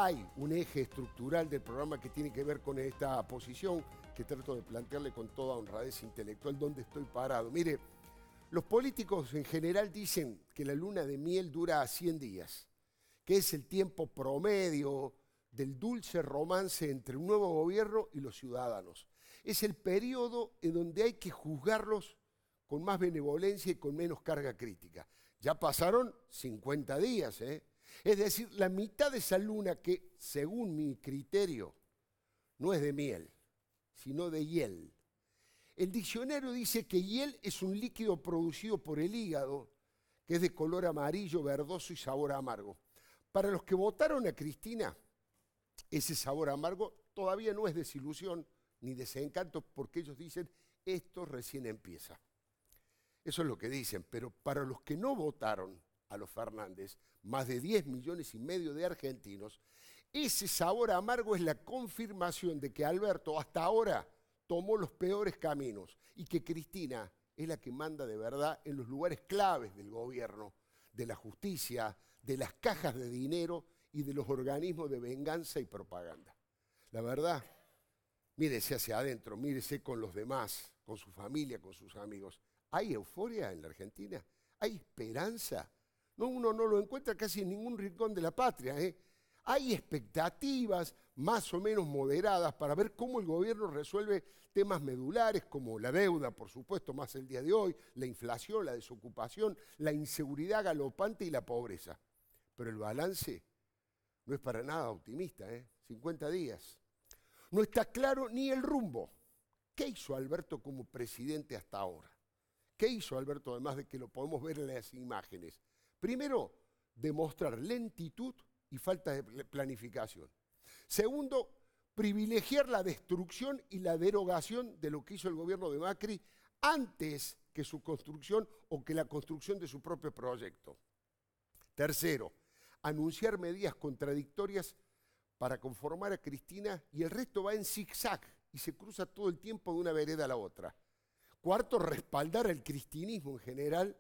hay un eje estructural del programa que tiene que ver con esta posición que trato de plantearle con toda honradez intelectual dónde estoy parado. Mire, los políticos en general dicen que la luna de miel dura 100 días, que es el tiempo promedio del dulce romance entre un nuevo gobierno y los ciudadanos. Es el periodo en donde hay que juzgarlos con más benevolencia y con menos carga crítica. Ya pasaron 50 días, ¿eh? Es decir, la mitad de esa luna que, según mi criterio, no es de miel, sino de hiel. El diccionario dice que hiel es un líquido producido por el hígado, que es de color amarillo, verdoso y sabor amargo. Para los que votaron a Cristina, ese sabor amargo todavía no es desilusión ni desencanto, porque ellos dicen, esto recién empieza. Eso es lo que dicen, pero para los que no votaron a los Fernández, más de 10 millones y medio de argentinos, ese sabor amargo es la confirmación de que Alberto hasta ahora tomó los peores caminos y que Cristina es la que manda de verdad en los lugares claves del gobierno, de la justicia, de las cajas de dinero y de los organismos de venganza y propaganda. La verdad, mírese hacia adentro, mírese con los demás, con su familia, con sus amigos. ¿Hay euforia en la Argentina? ¿Hay esperanza? No, uno no lo encuentra casi en ningún rincón de la patria, ¿eh? Hay expectativas más o menos moderadas para ver cómo el gobierno resuelve temas medulares como la deuda, por supuesto, más el día de hoy, la inflación, la desocupación, la inseguridad galopante y la pobreza. Pero el balance no es para nada optimista, ¿eh? 50 días. No está claro ni el rumbo. ¿Qué hizo Alberto como presidente hasta ahora? ¿Qué hizo Alberto, además de que lo podemos ver en las imágenes? Primero, demostrar lentitud y falta de planificación. Segundo, privilegiar la destrucción y la derogación de lo que hizo el gobierno de Macri antes que su construcción o que la construcción de su propio proyecto. Tercero, anunciar medidas contradictorias para conformar a Cristina y el resto va en zigzag y se cruza todo el tiempo de una vereda a la otra. Cuarto, respaldar al cristinismo en general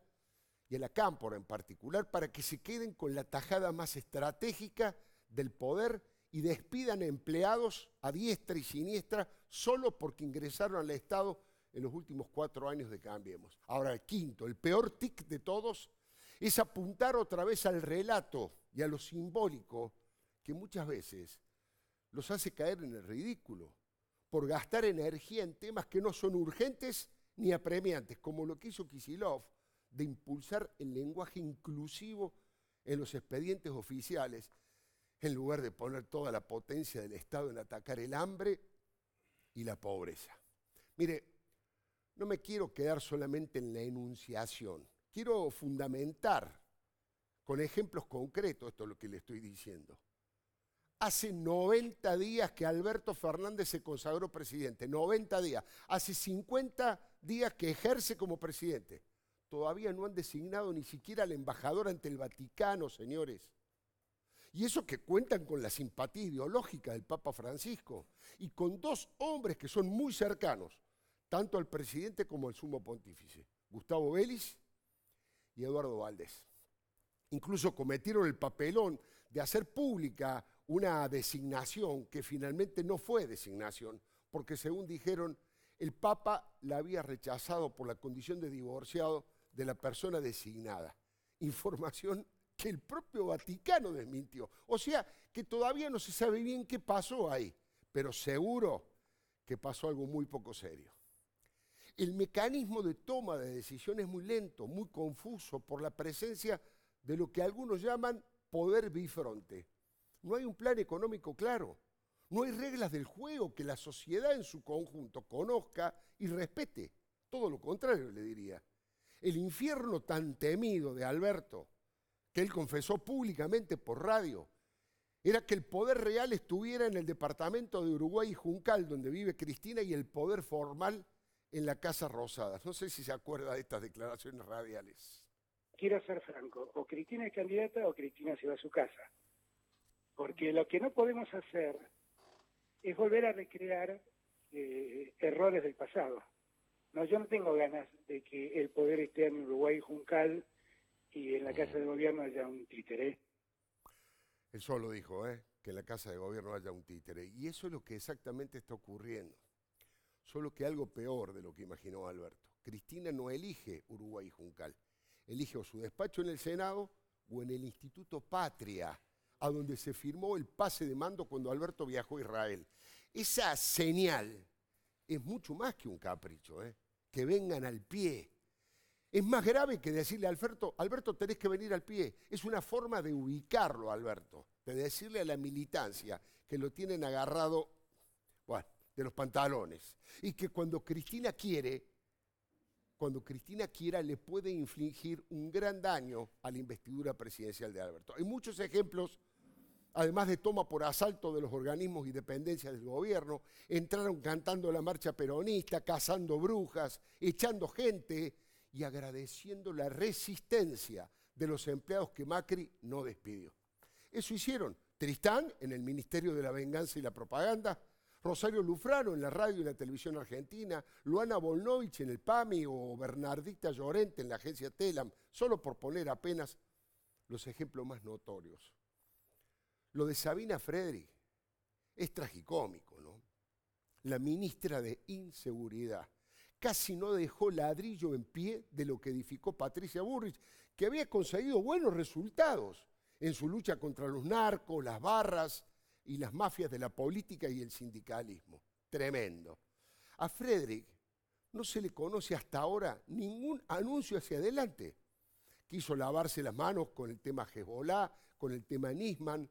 y a la Cámpora en particular para que se queden con la tajada más estratégica del poder y despidan empleados a diestra y siniestra solo porque ingresaron al Estado en los últimos 4 años de Cambiemos. Ahora, el quinto, el peor tic de todos, es apuntar otra vez al relato y a lo simbólico que muchas veces los hace caer en el ridículo por gastar energía en temas que no son urgentes ni apremiantes, como lo que hizo Kicillof, de impulsar el lenguaje inclusivo en los expedientes oficiales, en lugar de poner toda la potencia del Estado en atacar el hambre y la pobreza. Mire, no me quiero quedar solamente en la enunciación, quiero fundamentar con ejemplos concretos esto es lo que le estoy diciendo. Hace 90 días que Alberto Fernández se consagró presidente, 90 días. Hace 50 días que ejerce como presidente. Todavía no han designado ni siquiera al embajador ante el Vaticano, señores. Y eso que cuentan con la simpatía ideológica del Papa Francisco y con 2 hombres que son muy cercanos, tanto al presidente como al sumo pontífice, Gustavo Vélez y Eduardo Valdés. Incluso cometieron el papelón de hacer pública una designación que finalmente no fue designación, porque según dijeron, el Papa la había rechazado por la condición de divorciado de la persona designada. Información que el propio Vaticano desmintió. O sea, que todavía no se sabe bien qué pasó ahí, pero seguro que pasó algo muy poco serio. El mecanismo de toma de decisiones es muy lento, muy confuso por la presencia de lo que algunos llaman poder bifronte. No hay un plan económico claro, no hay reglas del juego que la sociedad en su conjunto conozca y respete. Todo lo contrario, le diría. El infierno tan temido de Alberto, que él confesó públicamente por radio, era que el poder real estuviera en el departamento de Uruguay y Juncal, donde vive Cristina, y el poder formal en la Casa Rosada. No sé si se acuerda de estas declaraciones radiales. Quiero ser franco, o Cristina es candidata o Cristina se va a su casa. Porque lo que no podemos hacer es volver a recrear errores del pasado. No, yo no tengo ganas de que el poder esté en Uruguay Juncal y en la Casa de Gobierno haya un títere. Él solo dijo, que en la Casa de Gobierno haya un títere. Y eso es lo que exactamente está ocurriendo. Solo que algo peor de lo que imaginó Alberto. Cristina no elige Uruguay y Juncal. Elige o su despacho en el Senado o en el Instituto Patria, a donde se firmó el pase de mando cuando Alberto viajó a Israel. Esa señal es mucho más que un capricho, que vengan al pie. Es más grave que decirle a Alberto, Alberto, tenés que venir al pie. Es una forma de ubicarlo, Alberto, de decirle a la militancia que lo tienen agarrado, bueno, de los pantalones. Y que cuando Cristina quiera, le puede infligir un gran daño a la investidura presidencial de Alberto. Hay muchos ejemplos, además de toma por asalto de los organismos y dependencias del gobierno, entraron cantando la marcha peronista, cazando brujas, echando gente y agradeciendo la resistencia de los empleados que Macri no despidió. Eso hicieron Tristán en el Ministerio de la Venganza y la Propaganda, Rosario Lufrano en la radio y la televisión argentina, Luana Volnovich en el PAMI o Bernardita Llorente en la agencia Telam, solo por poner apenas los ejemplos más notorios. Lo de Sabina Fredrik es tragicómico, ¿no? La ministra de Inseguridad casi no dejó ladrillo en pie de lo que edificó Patricia Bullrich, que había conseguido buenos resultados en su lucha contra los narcos, las barras y las mafias de la política y el sindicalismo. Tremendo. A Fredrik no se le conoce hasta ahora ningún anuncio hacia adelante. Quiso lavarse las manos con el tema Hezbollah, con el tema Nisman.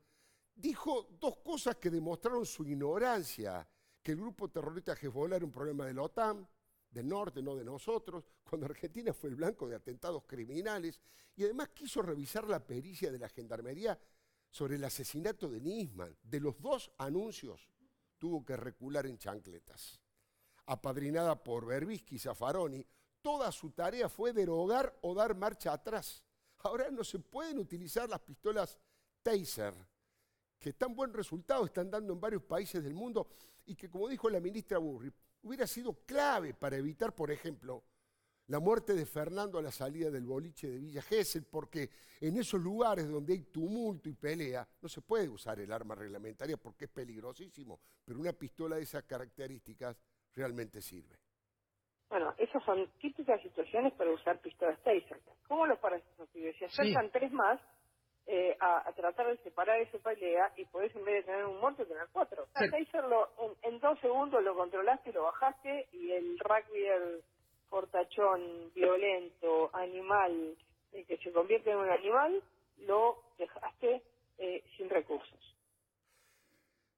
Dijo dos cosas que demostraron su ignorancia, que el grupo terrorista Hezbollah era un problema de la OTAN, del norte, no de nosotros, cuando Argentina fue el blanco de atentados criminales, y además quiso revisar la pericia de la Gendarmería sobre el asesinato de Nisman. De los dos anuncios tuvo que recular en chancletas. Apadrinada por Berbisky y Zaffaroni, toda su tarea fue derogar o dar marcha atrás. Ahora no se pueden utilizar las pistolas Taser, que tan buen resultado están dando en varios países del mundo y que, como dijo la ministra Bullrich, hubiera sido clave para evitar, por ejemplo, la muerte de Fernando a la salida del boliche de Villa Gesell, porque en esos lugares donde hay tumulto y pelea no se puede usar el arma reglamentaria porque es peligrosísimo, pero una pistola de esas características realmente sirve. Bueno, esas son típicas situaciones para usar pistolas Taser. ¿Cómo los paras esos pibes? Si acercan tres más a tratar de separar esa pelea y podés, en vez de tener un muerto, tener cuatro. El Taser en 2 segundos lo controlaste, lo bajaste, y el rugby, el fortachón violento, animal, que se convierte en un animal, lo dejaste sin recursos.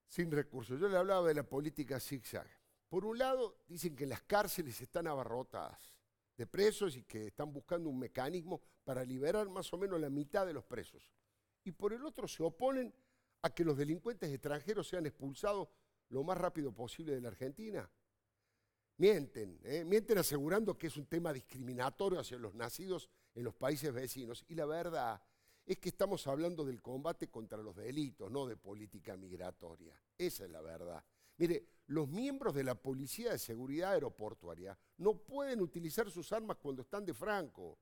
Sin recursos. Yo le hablaba de la política zigzag. Por un lado, dicen que las cárceles están abarrotadas de presos y que están buscando un mecanismo para liberar más o menos la mitad de los presos. Y por el otro se oponen a que los delincuentes extranjeros sean expulsados lo más rápido posible de la Argentina. Mienten asegurando que es un tema discriminatorio hacia los nacidos en los países vecinos. Y la verdad es que estamos hablando del combate contra los delitos, no de política migratoria. Esa es la verdad. Mire, los miembros de la Policía de Seguridad Aeroportuaria no pueden utilizar sus armas cuando están de franco.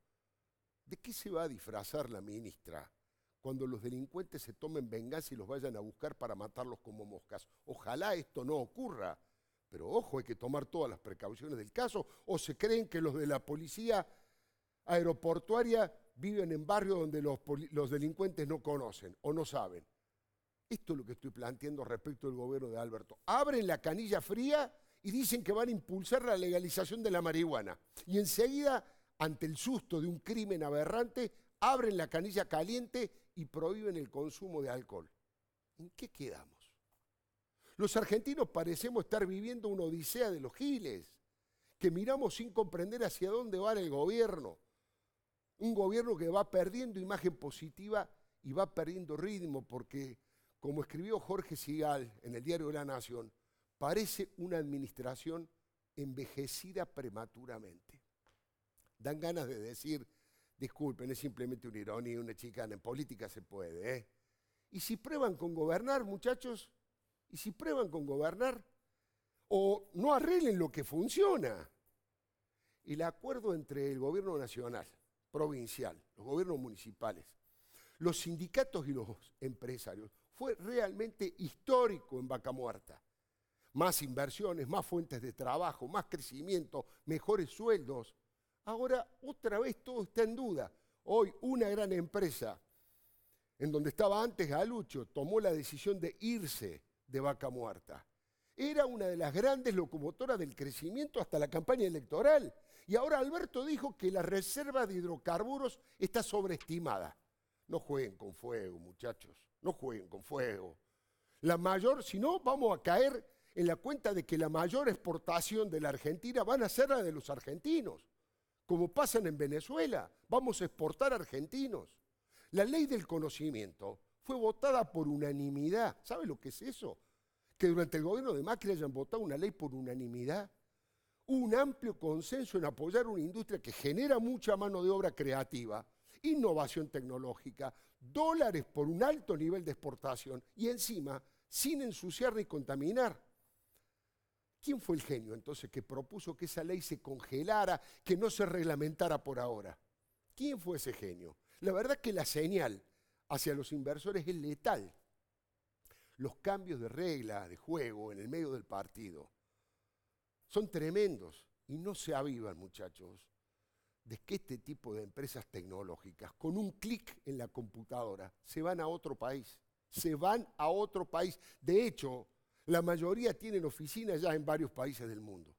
¿De qué se va a disfrazar la ministra cuando los delincuentes se tomen venganza y los vayan a buscar para matarlos como moscas? Ojalá esto no ocurra, pero ojo, hay que tomar todas las precauciones del caso, o se creen que los de la Policía Aeroportuaria viven en barrios donde los delincuentes no conocen o no saben. Esto es lo que estoy planteando respecto del gobierno de Alberto. Abren la canilla fría y dicen que van a impulsar la legalización de la marihuana. Y enseguida, ante el susto de un crimen aberrante, abren la canilla caliente y prohíben el consumo de alcohol. ¿En qué quedamos? Los argentinos parecemos estar viviendo una odisea de los giles, que miramos sin comprender hacia dónde va el gobierno. Un gobierno que va perdiendo imagen positiva y va perdiendo ritmo porque, como escribió Jorge Sigal en el diario La Nación, parece una administración envejecida prematuramente. Dan ganas de decir, disculpen, es simplemente una ironía, una chicana, en política se puede, ¿eh? ¿Y si prueban con gobernar, muchachos? ¿Y si prueban con gobernar? ¿O no arreglen lo que funciona? El acuerdo entre el gobierno nacional, provincial, los gobiernos municipales, los sindicatos y los empresarios fue realmente histórico en Vaca Muerta. Más inversiones, más fuentes de trabajo, más crecimiento, mejores sueldos. Ahora otra vez todo está en duda. Hoy una gran empresa, en donde estaba antes Galucho, tomó la decisión de irse de Vaca Muerta. Era una de las grandes locomotoras del crecimiento hasta la campaña electoral. Y ahora Alberto dijo que la reserva de hidrocarburos está sobreestimada. No jueguen con fuego, muchachos, no jueguen con fuego. La mayor, si no, vamos a caer en la cuenta de que la mayor exportación de la Argentina van a ser la de los argentinos. Como pasan en Venezuela, vamos a exportar argentinos. La ley del conocimiento fue votada por unanimidad. ¿Sabe lo que es eso? Que durante el gobierno de Macri hayan votado una ley por unanimidad. Un amplio consenso en apoyar una industria que genera mucha mano de obra creativa, innovación tecnológica, dólares por un alto nivel de exportación y encima sin ensuciar ni contaminar. ¿Quién fue el genio entonces que propuso que esa ley se congelara, que no se reglamentara por ahora? ¿Quién fue ese genio? La verdad que la señal hacia los inversores es letal. Los cambios de regla, de juego en el medio del partido son tremendos y no se avivan, muchachos, de que este tipo de empresas tecnológicas, con un clic en la computadora, se van a otro país. Se van a otro país. De hecho, la mayoría tienen oficinas ya en varios países del mundo.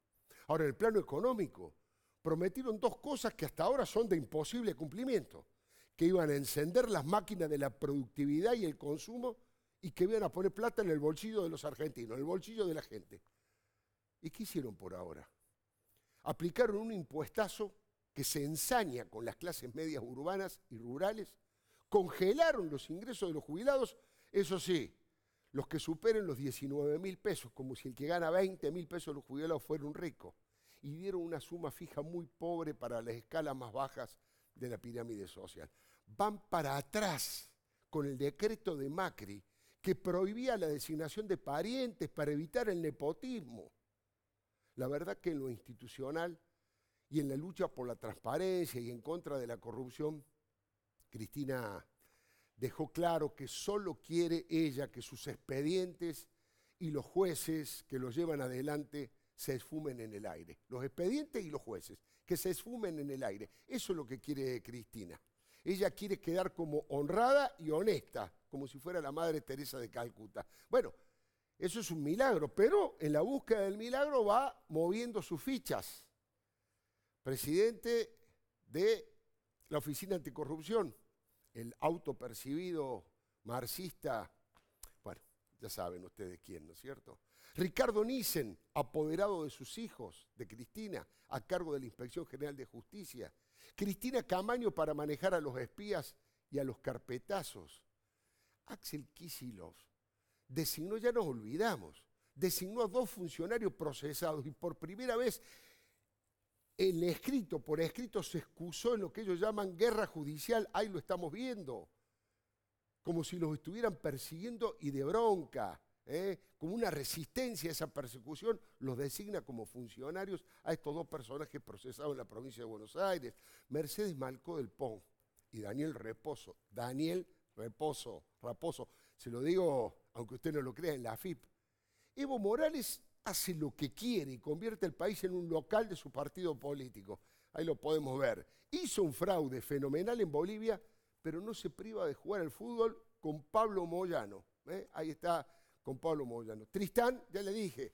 Ahora, en el plano económico, prometieron dos cosas que hasta ahora son de imposible cumplimiento. Que iban a encender las máquinas de la productividad y el consumo y que iban a poner plata en el bolsillo de los argentinos, en el bolsillo de la gente. ¿Y qué hicieron por ahora? Aplicaron un impuestazo que se ensaña con las clases medias urbanas y rurales, congelaron los ingresos de los jubilados, eso sí, los que superen los 19.000 pesos, como si el que gana 20.000 pesos los jubilados fuera un rico, y dieron una suma fija muy pobre para las escalas más bajas de la pirámide social. Van para atrás con el decreto de Macri que prohibía la designación de parientes para evitar el nepotismo. La verdad que en lo institucional y en la lucha por la transparencia y en contra de la corrupción, Cristina dejó claro que solo quiere ella que sus expedientes y los jueces que los llevan adelante se esfumen en el aire. Los expedientes y los jueces, que se esfumen en el aire. Eso es lo que quiere Cristina. Ella quiere quedar como honrada y honesta, como si fuera la Madre Teresa de Calcuta. Bueno, eso es un milagro, pero en la búsqueda del milagro va moviendo sus fichas. Presidente de la Oficina Anticorrupción, el autopercibido marxista, bueno, ya saben ustedes quién, ¿no es cierto? Ricardo Nissen, apoderado de sus hijos, de Cristina, a cargo de la Inspección General de Justicia. Cristina Camaño para manejar a los espías y a los carpetazos. Axel Kicillof designó, ya nos olvidamos, designó a 2 funcionarios procesados y por primera vez por escrito se excusó en lo que ellos llaman guerra judicial. Ahí lo estamos viendo. Como si los estuvieran persiguiendo y de bronca. Como una resistencia a esa persecución, los designa como funcionarios a estos 2 personajes procesados en la provincia de Buenos Aires. Mercedes Malcó del Pon y Daniel Raposo. Raposo, se lo digo, aunque usted no lo crea, en la AFIP. Evo Morales hace lo que quiere y convierte el país en un local de su partido político. Ahí lo podemos ver. Hizo un fraude fenomenal en Bolivia, pero no se priva de jugar al fútbol con Pablo Moyano. Ahí está con Pablo Moyano. Tristán, ya le dije,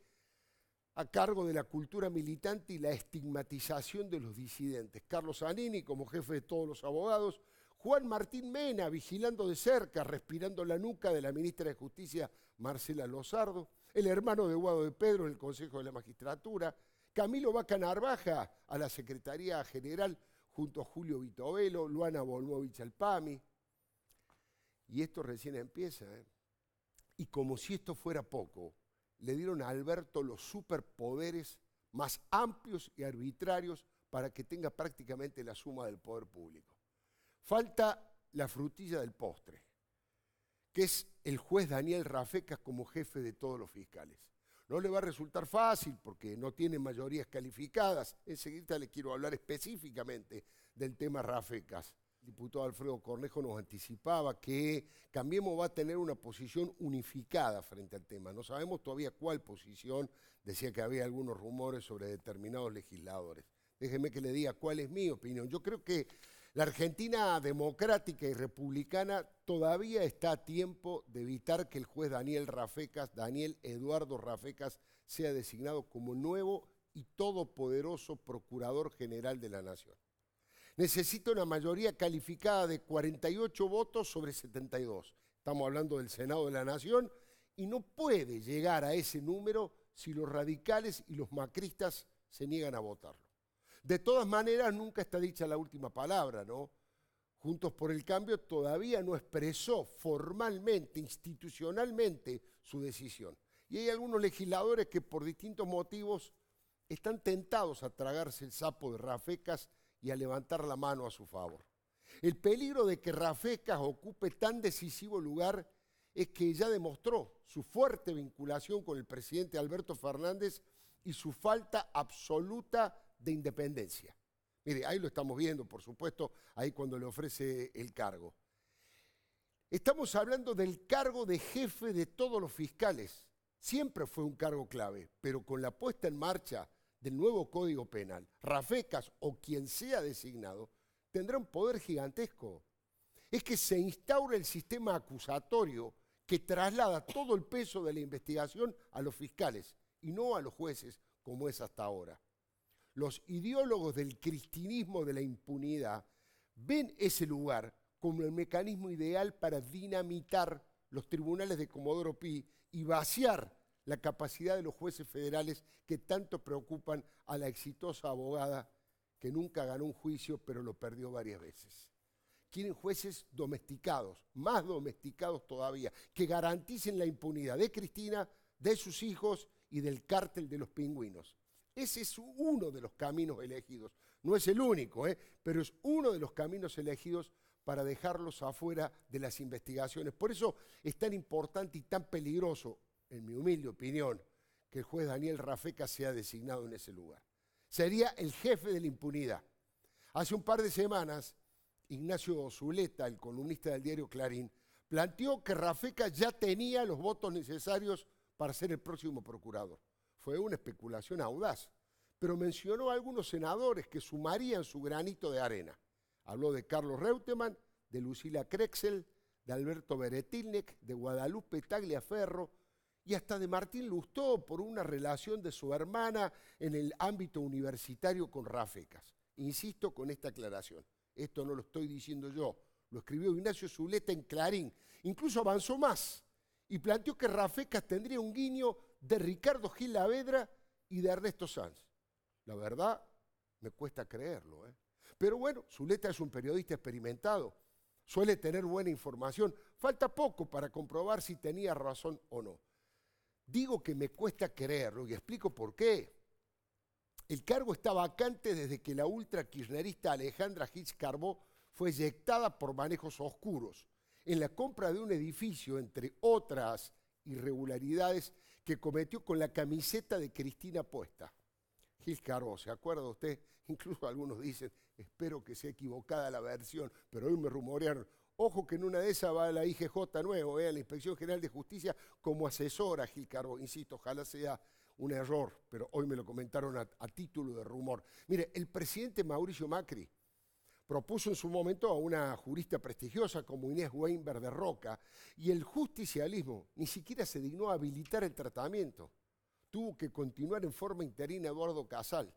a cargo de la cultura militante y la estigmatización de los disidentes. Carlos Zanini como jefe de todos los abogados. Juan Martín Mena vigilando de cerca, respirando la nuca de la ministra de Justicia, Marcela Lozardo. El hermano de Guado de Pedro en el Consejo de la Magistratura. Camilo Vaca Narvaja a la Secretaría General junto a Julio Vitovelo, Luana Volmovich Alpami. Y esto recién empieza, Y como si esto fuera poco, le dieron a Alberto los superpoderes más amplios y arbitrarios para que tenga prácticamente la suma del poder público. Falta la frutilla del postre, que es el juez Daniel Rafecas como jefe de todos los fiscales. No le va a resultar fácil porque no tiene mayorías calificadas. Enseguida le quiero hablar específicamente del tema Rafecas. diputado Alfredo Cornejo nos anticipaba que Cambiemos va a tener una posición unificada frente al tema. No sabemos todavía cuál posición, decía que había algunos rumores sobre determinados legisladores. Déjeme que le diga cuál es mi opinión. Yo creo que la Argentina democrática y republicana todavía está a tiempo de evitar que el juez Daniel Eduardo Rafecas, sea designado como nuevo y todopoderoso Procurador General de la Nación. Necesita una mayoría calificada de 48 votos sobre 72. Estamos hablando del Senado de la Nación y no puede llegar a ese número si los radicales y los macristas se niegan a votarlo. De todas maneras, nunca está dicha la última palabra, ¿no? Juntos por el Cambio todavía no expresó formalmente, institucionalmente, su decisión. Y hay algunos legisladores que por distintos motivos están tentados a tragarse el sapo de Rafecas y a levantar la mano a su favor. El peligro de que Rafecas ocupe tan decisivo lugar es que ya demostró su fuerte vinculación con el presidente Alberto Fernández y su falta absoluta de independencia. Mire, ahí lo estamos viendo, por supuesto, ahí cuando le ofrece el cargo. Estamos hablando del cargo de jefe de todos los fiscales. Siempre fue un cargo clave, pero con la puesta en marcha del nuevo Código Penal, Rafecas o quien sea designado, tendrá un poder gigantesco. Es que se instaura el sistema acusatorio que traslada todo el peso de la investigación a los fiscales y no a los jueces, como es hasta ahora. Los ideólogos del cristinismo de la impunidad ven ese lugar como el mecanismo ideal para dinamitar los tribunales de Comodoro Pi y vaciar la capacidad de los jueces federales que tanto preocupan a la exitosa abogada que nunca ganó un juicio pero lo perdió varias veces. Quieren jueces domesticados, más domesticados todavía, que garanticen la impunidad de Cristina, de sus hijos y del cártel de los pingüinos. Ese es uno de los caminos elegidos. No es el único, pero es uno de los caminos elegidos para dejarlos afuera de las investigaciones. Por eso es tan importante y tan peligroso, en mi humilde opinión, que el juez Daniel Rafecas sea designado en ese lugar. Sería el jefe de la impunidad. Hace un par de semanas, Ignacio Zuleta, el columnista del diario Clarín, planteó que Rafecas ya tenía los votos necesarios para ser el próximo procurador. Fue una especulación audaz, pero mencionó a algunos senadores que sumarían su granito de arena. Habló de Carlos Reutemann, de Lucila Krexel, de Alberto Beretilnek, de Guadalupe Tagliaferro y hasta de Martín Lustó por una relación de su hermana en el ámbito universitario con Rafecas. Insisto con esta aclaración, esto no lo estoy diciendo yo, lo escribió Ignacio Zuleta en Clarín. Incluso avanzó más y planteó que Rafecas tendría un guiño de Ricardo Gil Lavedra y de Ernesto Sanz. La verdad, me cuesta creerlo, Pero bueno, Zuleta es un periodista experimentado, suele tener buena información. Falta poco para comprobar si tenía razón o no. Digo que me cuesta creerlo y explico por qué. El cargo está vacante desde que la ultra-kirchnerista Alejandra Hitz Carbó fue eyectada por manejos oscuros en la compra de un edificio, entre otras irregularidades que cometió con la camiseta de Cristina puesta. Gil Carbó, ¿se acuerda usted? Incluso algunos dicen, espero que sea equivocada la versión, pero hoy me rumorearon. Ojo que en una de esas va a la IGJ nuevo, a la Inspección General de Justicia, como asesora Gil Carbó. Insisto, ojalá sea un error, pero hoy me lo comentaron a título de rumor. Mire, el presidente Mauricio Macri propuso en su momento a una jurista prestigiosa como Inés Weinberg de Roca, y el justicialismo ni siquiera se dignó a habilitar el tratamiento. Tuvo que continuar en forma interina Eduardo Casal.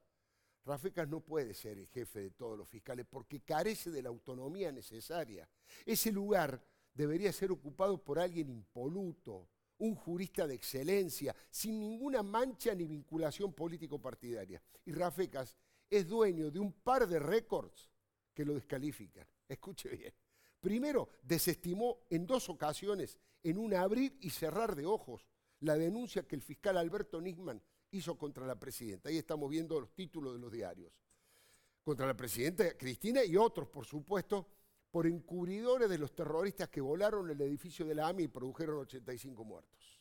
Rafecas no puede ser el jefe de todos los fiscales porque carece de la autonomía necesaria. Ese lugar debería ser ocupado por alguien impoluto, un jurista de excelencia, sin ninguna mancha ni vinculación político-partidaria. Y Rafecas es dueño de un par de récords que lo descalifican. Escuche bien. Primero, desestimó en 2 ocasiones, en un abrir y cerrar de ojos, la denuncia que el fiscal Alberto Nisman hizo contra la presidenta. Ahí estamos viendo los títulos de los diarios. Contra la presidenta Cristina y otros, por supuesto, por encubridores de los terroristas que volaron el edificio de la AMI y produjeron 85 muertos.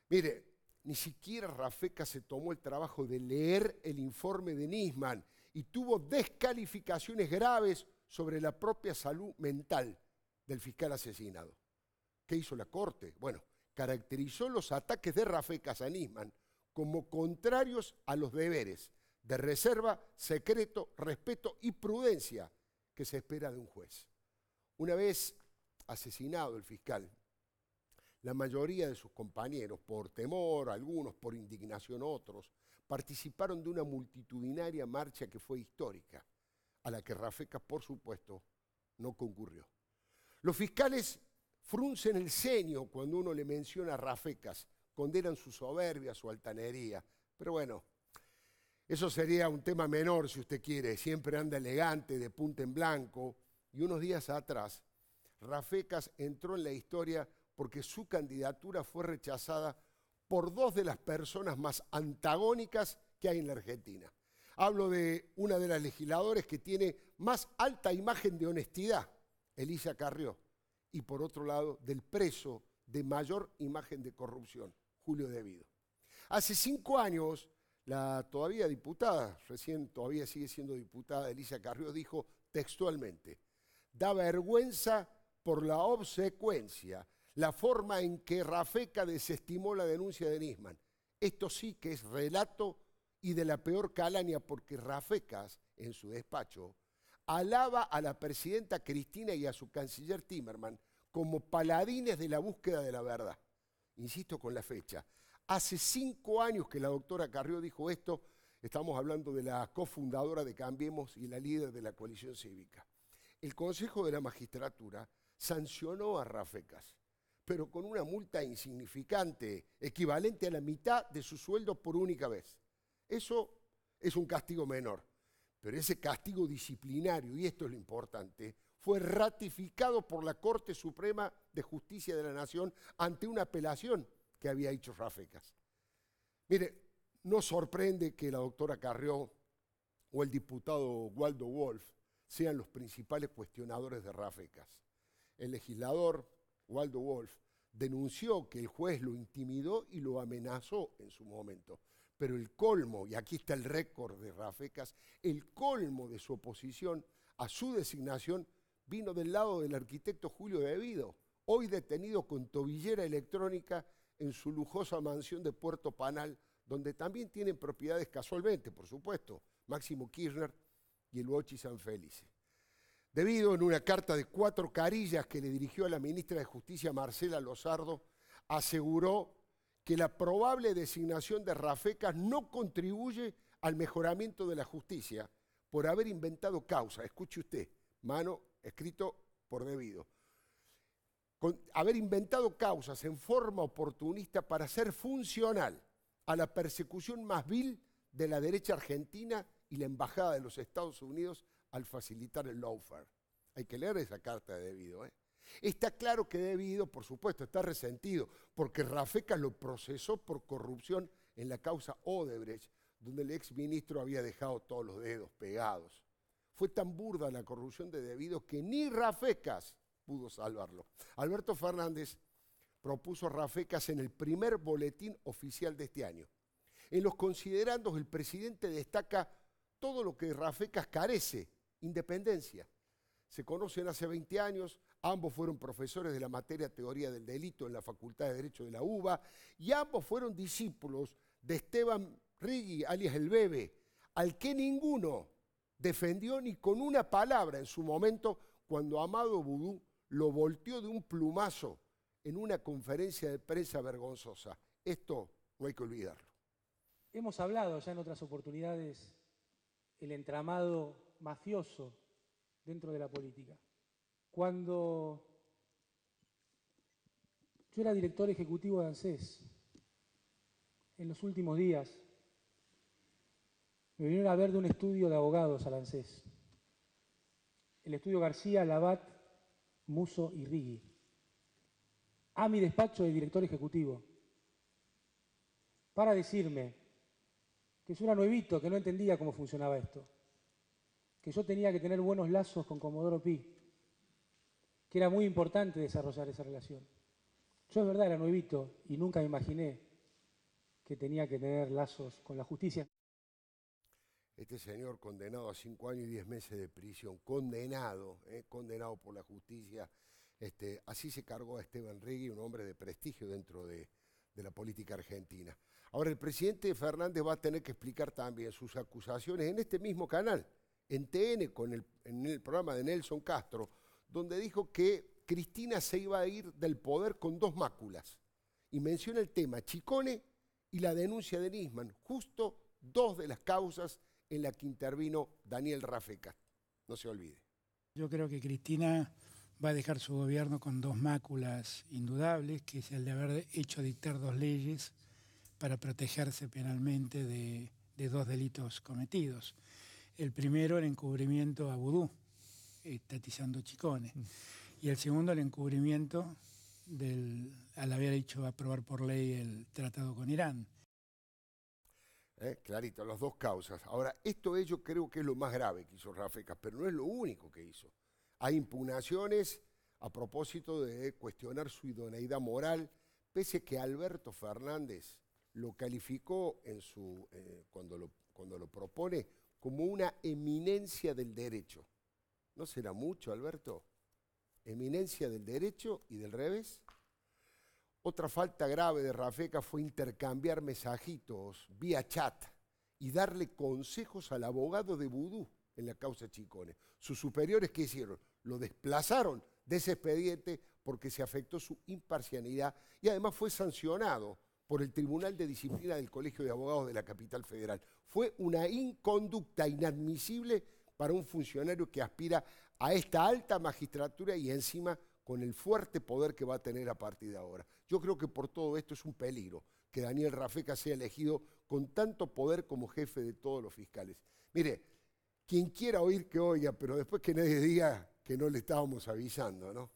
Mire, ni siquiera Rafecas se tomó el trabajo de leer el informe de Nisman y tuvo descalificaciones graves sobre la propia salud mental del fiscal asesinado. ¿Qué hizo la Corte? Bueno, caracterizó los ataques de Rafecas a Nisman como contrarios a los deberes de reserva, secreto, respeto y prudencia que se espera de un juez. Una vez asesinado el fiscal, la mayoría de sus compañeros, por temor, algunos por indignación, otros, participaron de una multitudinaria marcha que fue histórica, a la que Rafecas, por supuesto, no concurrió. Los fiscales fruncen el ceño cuando uno le menciona a Rafecas, condenan su soberbia, su altanería, pero bueno, eso sería un tema menor si usted quiere, siempre anda elegante, de punta en blanco, y unos días atrás, Rafecas entró en la historia porque su candidatura fue rechazada por dos de las personas más antagónicas que hay en la Argentina. Hablo de una de las legisladoras que tiene más alta imagen de honestidad, Elisa Carrió, y por otro lado, del preso de mayor imagen de corrupción, Julio De Vido. Hace 5 años, la todavía diputada, recién todavía sigue siendo diputada, Elisa Carrió, dijo textualmente: da vergüenza por la obsecuencia, la forma en que Rafecas desestimó la denuncia de Nisman. Esto sí que es relato y de la peor calaña, porque Rafecas, en su despacho, alaba a la presidenta Cristina y a su canciller Timerman como paladines de la búsqueda de la verdad. Insisto con la fecha. Hace 5 años que la doctora Carrió dijo esto, estamos hablando de la cofundadora de Cambiemos y la líder de la coalición cívica. El Consejo de la Magistratura sancionó a Rafecas, pero con una multa insignificante, equivalente a la mitad de su sueldo por única vez. Eso es un castigo menor, pero ese castigo disciplinario, y esto es lo importante, fue ratificado por la Corte Suprema de Justicia de la Nación ante una apelación que había hecho Rafecas. Mire, no sorprende que la doctora Carrió o el diputado Waldo Wolf sean los principales cuestionadores de Rafecas. El legislador Waldo Wolf denunció que el juez lo intimidó y lo amenazó en su momento. Pero el colmo, y aquí está el récord de Rafecas, el colmo de su oposición a su designación vino del lado del arquitecto Julio De Vido, hoy detenido con tobillera electrónica en su lujosa mansión de Puerto Panal, donde también tienen propiedades casualmente, por supuesto, Máximo Kirchner y el Bochi Sanfelice. De Vido, en una carta de 4 carillas que le dirigió a la ministra de Justicia, Marcela Lozardo, aseguró que la probable designación de Rafecas no contribuye al mejoramiento de la justicia por haber inventado causa. Escuche usted, mano, escrito por De Vido. Haber inventado causas en forma oportunista para ser funcional a la persecución más vil de la derecha argentina y la Embajada de los Estados Unidos al facilitar el lawfare. Hay que leer esa carta de De Vido, ¿eh? Está claro que De Vido, por supuesto, está resentido porque Rafecas lo procesó por corrupción en la causa Odebrecht, donde el exministro había dejado todos los dedos pegados. Fue tan burda la corrupción de De Vido que ni Rafecas pudo salvarlo. Alberto Fernández propuso a Rafecas en el primer boletín oficial de este año. En los considerandos, el presidente destaca todo lo que Rafecas carece: independencia. Se conocen hace 20 años, ambos fueron profesores de la materia Teoría del Delito en la Facultad de Derecho de la UBA y ambos fueron discípulos de Esteban Rigui, alias El Bebe, al que ninguno defendió ni con una palabra en su momento cuando Amado Vudú lo volteó de un plumazo en una conferencia de prensa vergonzosa. Esto no hay que olvidarlo. Hemos hablado ya en otras oportunidades el entramado mafioso dentro de la política. Cuando yo era director ejecutivo de ANSES, en los últimos días me vinieron a ver de un estudio de abogados al ANSES. El estudio García, Labat, Musso y Rigui. A mi despacho de director ejecutivo, para decirme que yo era nuevito, que no entendía cómo funcionaba esto, que yo tenía que tener buenos lazos con Comodoro Pi, que era muy importante desarrollar esa relación. Yo de verdad era nuevito y nunca me imaginé que tenía que tener lazos con la justicia. Este señor condenado a 5 años y 10 meses de prisión, condenado por la justicia. Así se cargó a Esteban Regui, un hombre de prestigio dentro de la política argentina. Ahora, el presidente Fernández va a tener que explicar también sus acusaciones en este mismo canal, en TN, en el programa de Nelson Castro, donde dijo que Cristina se iba a ir del poder con 2 máculas. Y menciona el tema Chicone y la denuncia de Nisman, justo 2 de las causas en las que intervino Daniel Rafecas. No se olvide. Yo creo que Cristina va a dejar su gobierno con 2 máculas indudables, que es el de haber hecho dictar 2 leyes para protegerse penalmente de 2 delitos cometidos. El primero, el encubrimiento a Vudú, estatizando Chicone. Y el segundo, el encubrimiento al haber hecho aprobar por ley el tratado con Irán. Clarito, las 2 causas. Ahora, esto yo creo que es lo más grave que hizo Rafecas, pero no es lo único que hizo. Hay impugnaciones a propósito de cuestionar su idoneidad moral, pese que Alberto Fernández lo calificó cuando lo propone como una eminencia del derecho. ¿No será mucho, Alberto? Eminencia del derecho y del revés. Otra falta grave de Rafecas fue intercambiar mensajitos vía chat y darle consejos al abogado de Vudú en la causa Chicone. Sus superiores, ¿qué hicieron? Lo desplazaron de ese expediente porque se afectó su imparcialidad y además fue sancionado por el Tribunal de Disciplina del Colegio de Abogados de la Capital Federal. Fue una inconducta inadmisible para un funcionario que aspira a esta alta magistratura y encima con el fuerte poder que va a tener a partir de ahora. Yo creo que por todo esto es un peligro que Daniel Rafecas sea elegido con tanto poder como jefe de todos los fiscales. Mire, quien quiera oír que oiga, pero después que nadie diga que no le estábamos avisando, ¿no?